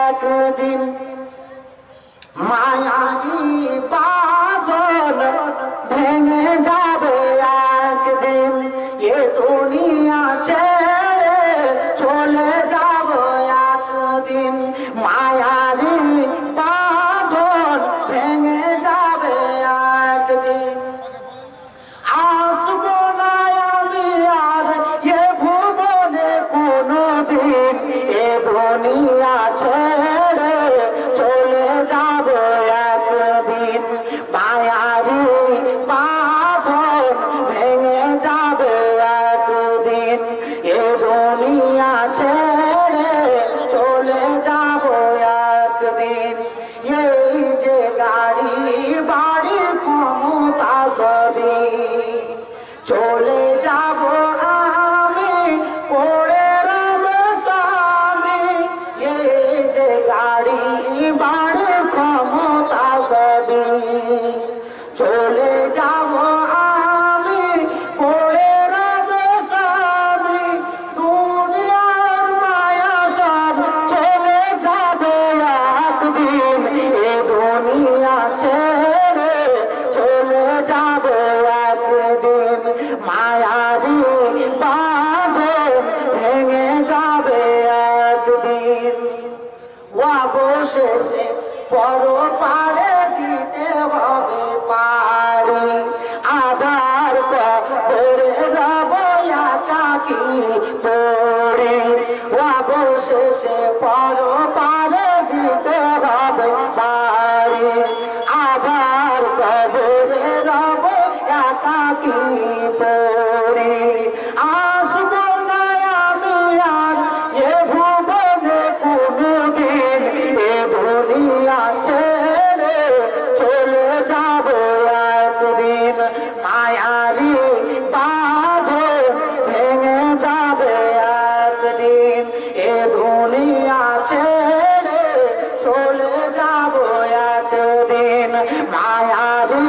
একদিন মায়াবী বাঁধন ভেঙে যাবে একদিন এ দুনিয়া ছেড়ে চলে যাব একদিন মায়াবী বাঁধন ভেঙে যাবে একদিন আসবো না আমি আর এ ভুবনে কোনোদিন এ দুনিয়া ছেড়ে চলে যাব একদিন মায়াবী বাঁধন ভেঙে যাবে একদিন এ দুনিয়া ছেড়ে চলে যাব একদিন এই যে গাড়ি বাড়ি ক্ষমতা সবই চলে যাব আমি পড়ে রব স্বামী এই যে গাড়ি বাড়ি ক্ষমতা সবই চলে যাব আমি পড়ে রব স্বামী দুনিয়ার মায়া সব চলে যাবে একদিন এ দুনিয়া ছেড়ে চলে যাব একদিন মায়াবী বাঁধন ভেঙে যাবে একদিন অবশেষে পরপারে দিতে হবে পারি আধার করে রব একাকী পড়ে অবশেষে পরপারে দিতে হবে পারি আধার করে রব একাকী পড়ে আসবো না আমি আর এ ভুবনে কোনোদিন এ দুনিয়া ছেড়ে চলে যাব একদিন মায়াবী বাঁধন ভেঙে যাবে একদিন এ দুনিয়া ছেড়ে চলে যাব একদিন মায়াবী